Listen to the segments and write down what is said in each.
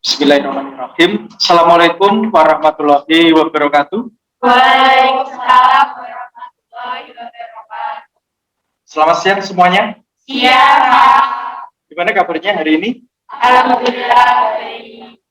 Bismillahirrahmanirrahim. Assalamualaikum warahmatullahi wabarakatuh. Waalaikumsalam warahmatullahi wabarakatuh. Selamat siang semuanya. Siang. Gimana kabarnya hari ini? Alhamdulillah baik.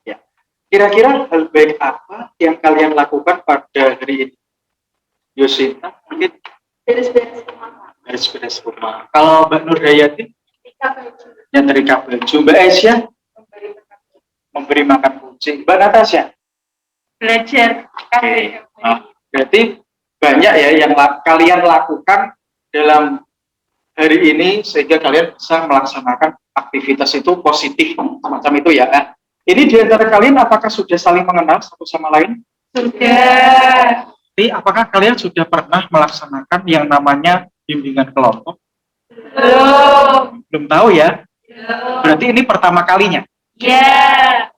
Ya. Kira-kira hal baik apa yang kalian lakukan pada hari ini? Yosita, mungkin Beres-beres rumah. beres-beres rumah. Kalau Mbak Nurhayati, Ketika baju. nyetrika baju. Mbak Aisyah, memberi makan kucing. Mbak Natasha, Belajar. Oke. Berarti banyak ya yang kalian lakukan dalam hari ini sehingga kalian bisa melaksanakan aktivitas itu positif semacam itu ya. Ini di antara kalian apakah sudah saling mengenal satu sama lain? Sudah. Jadi apakah kalian sudah pernah melaksanakan yang namanya bimbingan kelompok? Belum. Belum tahu ya? Belum. Berarti ini pertama kalinya. Ya.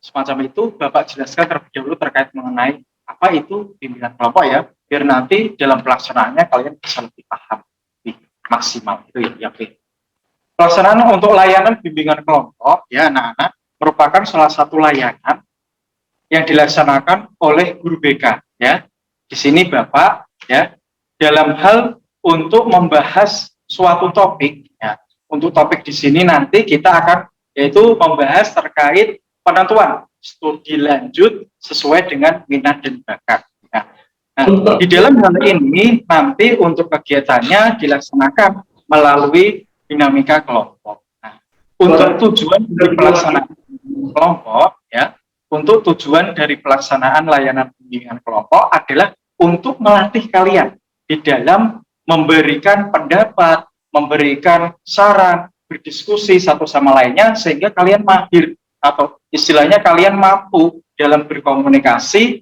Semacam itu Bapak jelaskan terlebih dahulu terkait mengenai apa itu bimbingan kelompok ya, biar nanti dalam pelaksanaannya kalian bisa lebih paham, lebih maksimal itu ya. Oke. Pelaksanaan untuk layanan bimbingan kelompok ya anak-anak merupakan salah satu layanan yang dilaksanakan oleh guru BK ya. Di sini Bapak ya dalam hal untuk membahas suatu topik ya. Untuk topik di sini nanti kita akan yaitu membahas terkait penentuan studi lanjut sesuai dengan minat dan bakat. Nah, di dalam hal ini nanti untuk kegiatannya dilaksanakan melalui dinamika kelompok. Nah, untuk tujuan dari pelaksanaan kelompok ya, untuk tujuan dari pelaksanaan layanan bimbingan kelompok adalah untuk melatih kalian di dalam memberikan pendapat, memberikan saran, berdiskusi satu sama lainnya sehingga kalian mahir atau istilahnya kalian mampu dalam berkomunikasi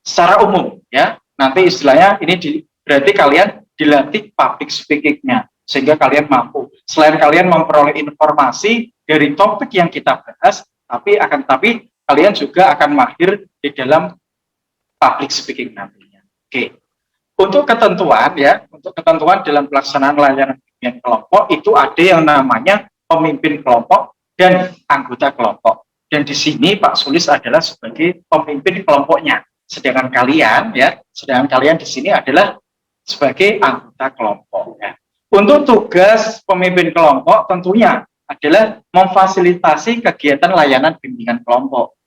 secara umum ya. Nanti istilahnya ini berarti kalian dilatih public speaking-nya sehingga kalian mampu. Selain kalian memperoleh informasi dari topik yang kita bahas, tapi kalian juga akan mahir di dalam public speaking nantinya. Oke. Untuk ketentuan ya, untuk ketentuan dalam pelaksanaan layanan bimbingan kelompok itu ada yang namanya pemimpin kelompok dan anggota kelompok. Dan di sini Pak Sulis adalah sebagai pemimpin kelompoknya. Sedangkan kalian di sini adalah sebagai anggota kelompok ya. Untuk tugas pemimpin kelompok tentunya adalah memfasilitasi kegiatan layanan bimbingan kelompok.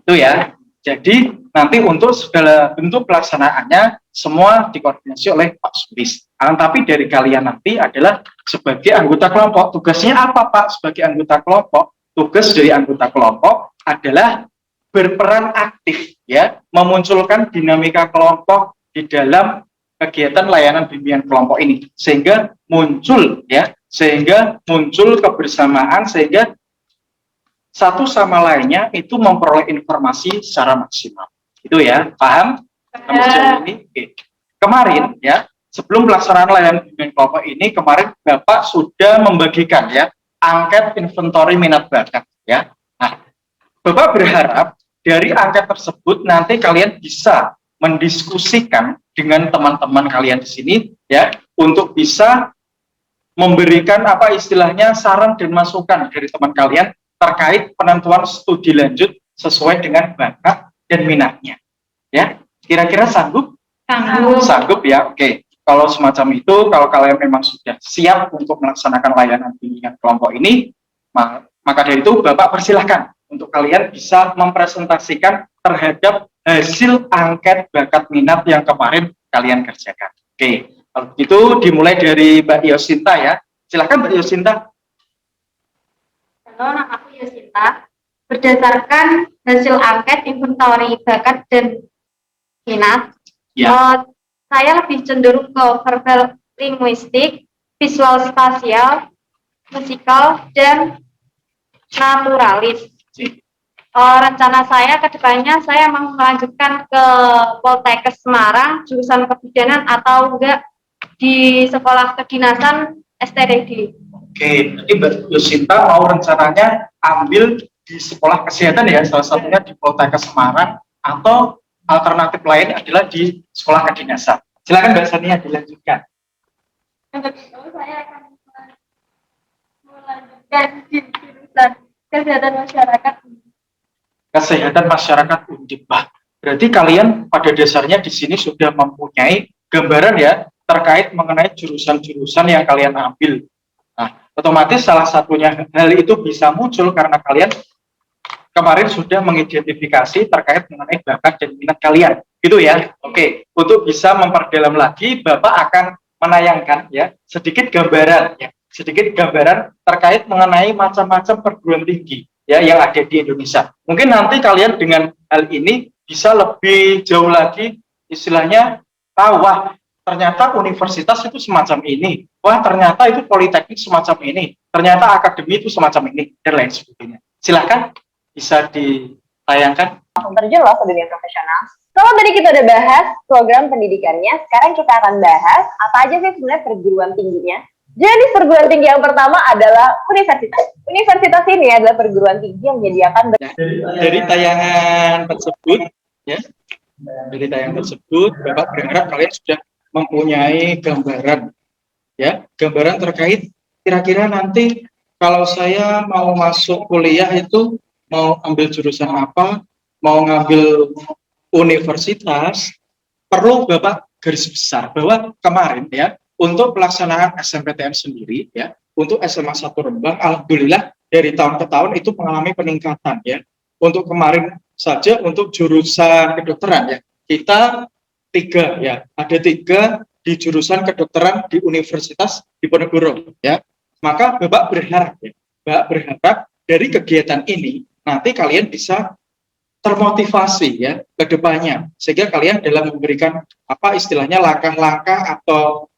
Itu ya. Jadi nanti untuk segala bentuk pelaksanaannya semua dikoordinasi oleh Pak Sulis. Tapi dari kalian nanti adalah sebagai anggota kelompok. Tugasnya apa Pak sebagai anggota kelompok? Tugas dari anggota kelompok adalah berperan aktif ya, memunculkan dinamika kelompok di dalam kegiatan layanan bimbingan kelompok ini sehingga muncul kebersamaan sehingga satu sama lainnya itu memperoleh informasi secara maksimal. Itu ya, paham? Sampai sejauh ini? Oke. Kemarin ya, sebelum pelaksanaan layanan bimbingan kelompok ini, kemarin Bapak sudah membagikan ya, angket inventory minat bakat ya. Nah, Bapak berharap dari angket tersebut nanti kalian bisa mendiskusikan dengan teman-teman kalian di sini ya, untuk bisa memberikan apa istilahnya saran dan masukan dari teman kalian terkait penentuan studi lanjut sesuai dengan bakat dan minatnya. Ya, kira-kira sanggup? Sanggup ya. Oke. Kalau semacam itu, kalau kalian memang sudah siap untuk melaksanakan layanan bimbingan kelompok ini, maka dari itu Bapak persilahkan untuk kalian bisa mempresentasikan terhadap hasil angket bakat minat yang kemarin kalian kerjakan. Oke. Kalau begitu dimulai dari Mbak Yosinta ya. Silakan Mbak Yosinta. Halo, nama aku Yosinta. Berdasarkan hasil angket inventory bakat dan minat, saya lebih cenderung ke verbal linguistik, visual spasial, musikal, dan naturalis. Rencana saya ke depannya saya mau melanjutkan ke Poltekkes Semarang, jurusan kebidanan atau enggak di sekolah kedinasan STDD. Oke, jadi Mbak Yosinta mau rencananya ambil di sekolah kesehatan ya, salah satunya di Poltekkes Semarang, atau alternatif lain adalah di sekolah kedinasan. Silakan Mbak Sania dilanjutkan. Saya akan melanjutkan di jurusan Kesehatan masyarakat. Kesehatan masyarakat Undip. Berarti kalian pada dasarnya di sini sudah mempunyai gambaran ya terkait mengenai jurusan-jurusan yang kalian ambil. Nah, otomatis salah satunya hal itu bisa muncul karena kalian kemarin sudah mengidentifikasi terkait mengenai bakat dan minat kalian. Gitu ya. Oke, untuk bisa memperdalam lagi, Bapak akan menayangkan ya sedikit gambaran terkait mengenai macam-macam perguruan tinggi ya yang ada di Indonesia. Mungkin nanti kalian dengan hal ini bisa lebih jauh lagi istilahnya tahu wah ternyata universitas itu semacam ini, wah ternyata itu politeknik semacam ini, ternyata akademi itu semacam ini dan lain sebagainya. Silahkan bisa ditayangkan. Langsung terjun loh ke dunia profesional. Kalau tadi kita udah bahas program pendidikannya, sekarang kita akan bahas apa aja sih sebenarnya perguruan tingginya. Jadi perguruan tinggi yang pertama adalah universitas. Universitas ini adalah perguruan tinggi yang menyediakan dari tayangan tersebut ya. Dari tayangan tersebut Bapak berharap kalian sudah mempunyai gambaran ya, gambaran terkait kira-kira nanti kalau saya mau masuk kuliah itu mau ambil jurusan apa, mau ngambil universitas, perlu Bapak garis besar bahwa kemarin ya untuk pelaksanaan SNMPTN sendiri ya, untuk SMA 1 Rembang alhamdulillah dari tahun ke tahun itu mengalami peningkatan ya. Untuk kemarin saja untuk jurusan kedokteran ya, kita 3 ya, ada 3 di jurusan kedokteran di Universitas Diponegoro ya. Maka Bapak berharap ya, Bapak berharap dari kegiatan ini nanti kalian bisa termotivasi ya ke depannya sehingga kalian dalam memberikan apa istilahnya langkah-langkah atau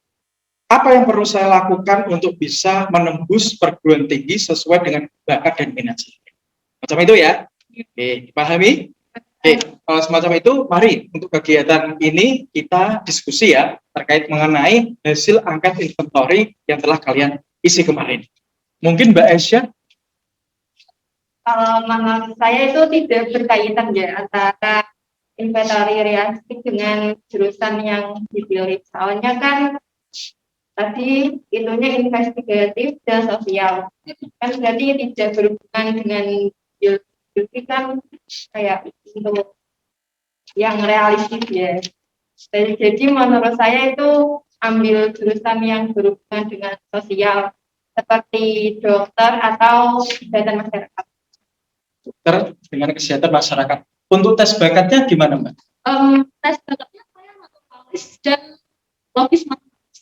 apa yang perlu saya lakukan untuk bisa menembus perguruan tinggi sesuai dengan bakat dan minat saya. Macam itu ya. Oke, dipahami? Oke, kalau semacam itu, mari untuk kegiatan ini kita diskusi ya terkait mengenai hasil angket inventory yang telah kalian isi kemarin. Mungkin Mbak Aisyah? Menurut saya itu tidak berkaitan ya antara inventory realistik dengan jurusan yang dipilih. Soalnya kan tadi itunya investigatif dan sosial. Kan berarti tidak berhubungan dengan biologi kan kayak untuk yang realistis ya. Jadi menurut saya itu ambil jurusan yang berhubungan dengan sosial seperti dokter atau kesehatan masyarakat. Dokter dengan kesehatan masyarakat. Untuk tes bakatnya gimana Mbak? Tes bakatnya saya naturalis dan logis matematis.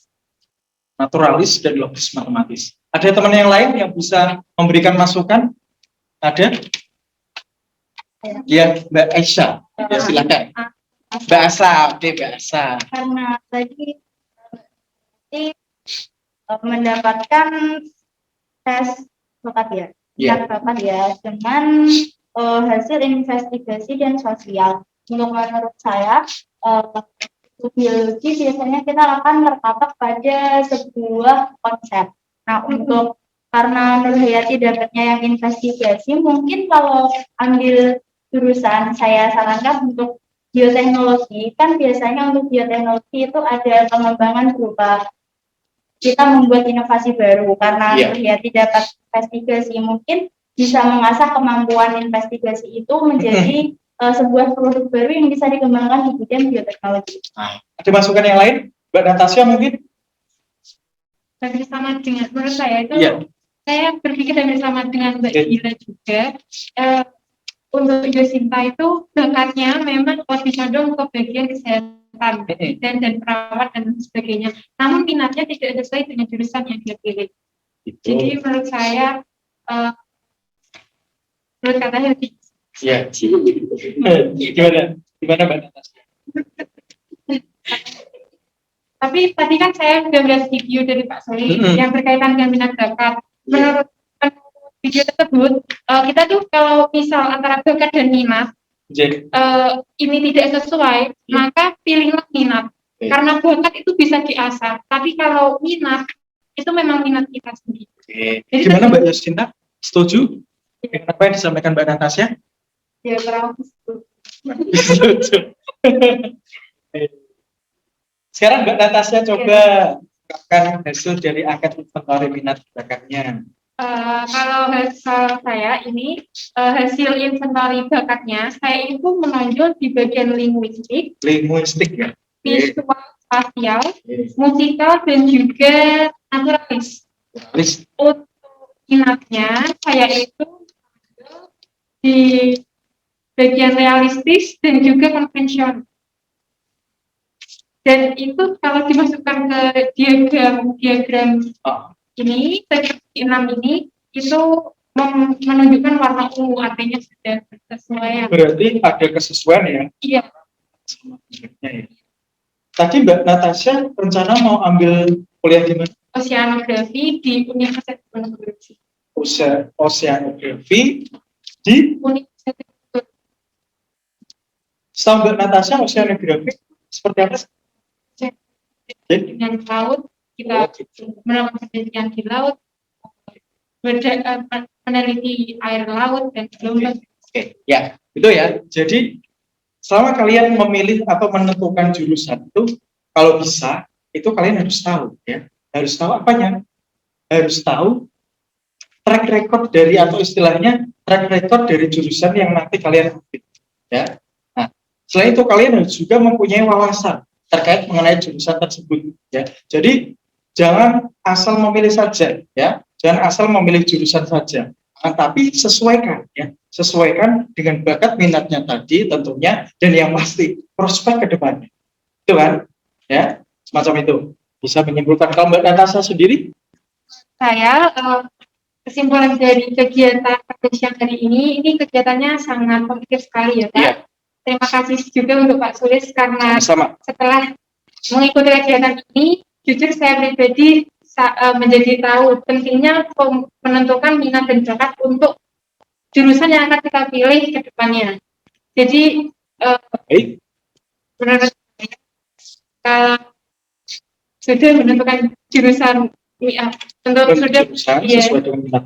Naturalis dan logis matematis. Ada teman yang lain yang bisa memberikan masukan? Ada? Ya, Mbak Aisyah. Ya, silakan. Bahasa, oke bahasa. Karena tadi mendapatkan tes bakat ya, bakat ya dengan hasil investigasi dan sosial. Menurut saya, biologi biasanya kita akan terpatok pada sebuah konsep. Nah, karena Nur Hayati dapatnya yang investigasi, mungkin kalau ambil jurusan saya sarankan untuk bioteknologi, kan biasanya untuk bioteknologi itu ada pengembangan berupa kita membuat inovasi baru karena Hayati dapat investigasi, mungkin bisa mengasah kemampuan investigasi itu menjadi sebuah produk baru yang bisa dikembangkan di bidang bioteknologi. Ada masukan yang lain? Mbak Natasha mungkin? Hampir sama dengan menurut saya itu, saya berpikir hampir sama dengan Mbak Gila juga. Untuk Yosinta itu bakatnya memang lebih condong ke bagian kesehatan dan perawat dan sebagainya. Namun minatnya tidak sesuai dengan jurusan yang dia pilih. Jadi menurut saya, menurut katanya ya. Gimana Mbak Natasha? Tapi tadi kan saya sudah melihat video dari Pak Soli yang berkaitan dengan minat bakat. Menurut video tersebut, kita tuh kalau misal antara bakat dan minat ini tidak sesuai, maka pilihlah minat. Karena bakat itu bisa diasah, tapi kalau minat itu memang minat kita sendiri. Jadi, gimana Mbak Yosinta? Setuju? Apa yang disampaikan Mbak Natasha? Ya, kurang setuju. Sekarang Mbak Natasha coba ungkapkan hasil dari angket inventory minat bakatnya. Kalau hasil saya ini hasil inventory bakatnya, saya itu menonjol di bagian linguistik, ya. visual, spasial, musikal, dan juga naturalis. Untuk minatnya, saya itu di bagian realistis dan juga konvensional. Dan itu kalau dimasukkan ke diagram ini, seperti 6 ini, itu menunjukkan warna ungu, artinya sudah sesuai. Berarti ada kesesuaian ya? Iya. Ya. Tadi Mbak Natasha rencana mau ambil kuliah di mana? Oceanografi di Universitas Diponegoro. Oceanografi di Universitas Diponegoro. Setahu Mbak Natasha, oceanografi seperti apa? Dengan laut, kita melakukan penelitian di laut, meneliti air laut dan gelombang. Oke, ya, itu ya. Jadi selama kalian memilih atau menentukan jurusan itu, kalau bisa, itu kalian harus tahu, ya. Harus tahu apanya? Harus tahu track record dari atau istilahnya track record dari jurusan yang nanti kalian ambil, ya. Nah, selain itu kalian harus juga mempunyai wawasan terkait mengenai jurusan tersebut, ya. Jadi jangan asal memilih saja, ya. Jangan asal memilih jurusan saja, tapi sesuaikan, ya. Sesuaikan dengan bakat minatnya tadi tentunya, dan yang pasti prospek ke depannya. Itu kan, ya, semacam itu. Bisa menyimpulkan. Kalau Mbak Natasha sendiri? Saya kesimpulan dari kegiatan siang hari ini kegiatannya sangat positif sekali ya Pak. Iya. Terima kasih juga untuk Pak Sulis karena Sama-sama. Setelah mengikuti kegiatan ini, jujur saya pribadi menjadi tahu pentingnya menentukan minat dan bakat untuk jurusan yang akan kita pilih ke depannya. Jadi benar-benar sudah menentukan jurusan tentu sudah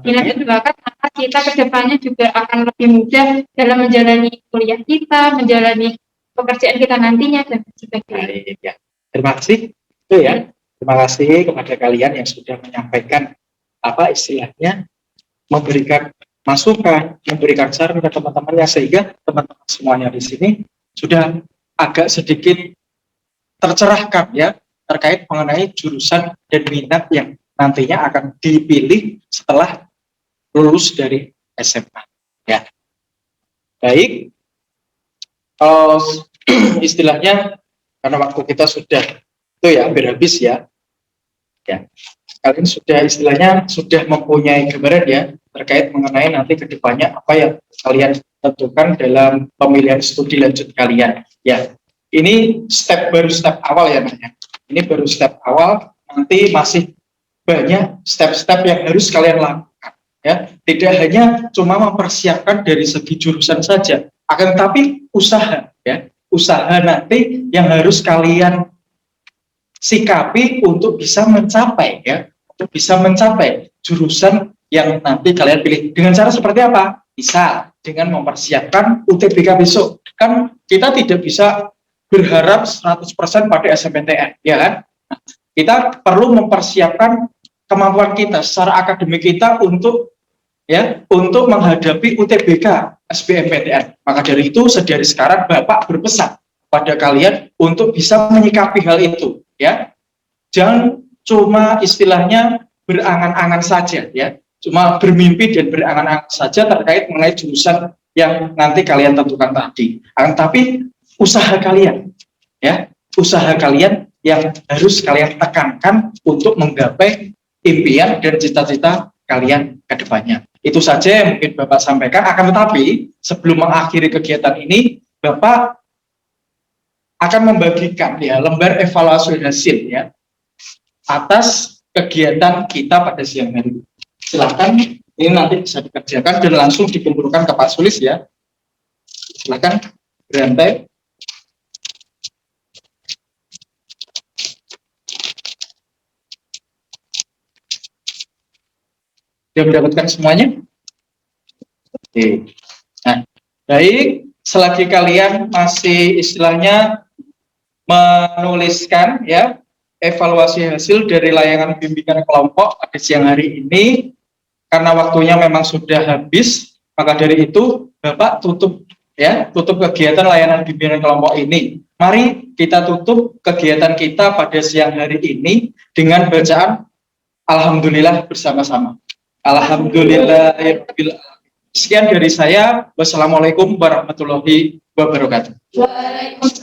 minat dan bakat, maka kita ke depannya juga akan lebih mudah dalam menjalani kuliah kita, menjalani pekerjaan kita nantinya dan sebagainya. Ya. Terima kasih. Itu ya. Terima kasih kepada kalian yang sudah menyampaikan apa istilahnya, memberikan masukan, memberikan saran ke teman-temannya, sehingga teman-teman semuanya di sini sudah agak sedikit tercerahkan ya terkait mengenai jurusan dan minat yang nantinya akan dipilih setelah lulus dari SMA. Ya, baik. Istilahnya karena waktu kita sudah itu ya hampir habis ya. Ya, kalian sudah istilahnya sudah mempunyai gambaran ya terkait mengenai nanti kedepannya apa yang kalian tentukan dalam pemilihan studi lanjut kalian. Ya, ini baru step awal ya namanya. Ini baru step awal. Nanti masih banyak step-step yang harus kalian lakukan. Ya, tidak hanya cuma mempersiapkan dari segi jurusan saja, akan tetapi usaha ya, usaha nanti yang harus kalian sikapi untuk bisa mencapai ya, untuk bisa mencapai jurusan yang nanti kalian pilih. Dengan cara seperti apa? Bisa dengan mempersiapkan UTBK besok. Kan kita tidak bisa berharap 100% pada SNMPTN, ya kan? Nah, kita perlu mempersiapkan kemampuan kita secara akademik kita untuk menghadapi UTBK SBMPTN. Maka dari itu sedari sekarang Bapak berpesan pada kalian untuk bisa menyikapi hal itu, ya. Jangan cuma istilahnya berangan-angan saja, ya. Cuma bermimpi dan berangan-angan saja terkait mengenai jurusan yang nanti kalian tentukan tadi. Tapi usaha kalian, ya, usaha kalian yang harus kalian tekankan untuk menggapai impian dan cita-cita kalian ke depannya. Itu saja yang mungkin Bapak sampaikan. Akan tetapi sebelum mengakhiri kegiatan ini, Bapak akan membagikan ya lembar evaluasi hasil ya atas kegiatan kita pada siang hari. Silakan, ini nanti bisa dikerjakan dan langsung dikumpulkan ke Pak Sulis ya. Silakan berantai. Sudah mendapatkan semuanya? Oke. Nah, baik, selagi kalian masih istilahnya menuliskan ya evaluasi hasil dari layanan bimbingan kelompok pada siang hari ini, karena waktunya memang sudah habis, maka dari itu Bapak tutup kegiatan layanan bimbingan kelompok ini. Mari kita tutup kegiatan kita pada siang hari ini dengan bacaan Alhamdulillah bersama-sama. Alhamdulillah. Sekian dari saya. Wassalamualaikum warahmatullahi wabarakatuh. Waalaikumsalam.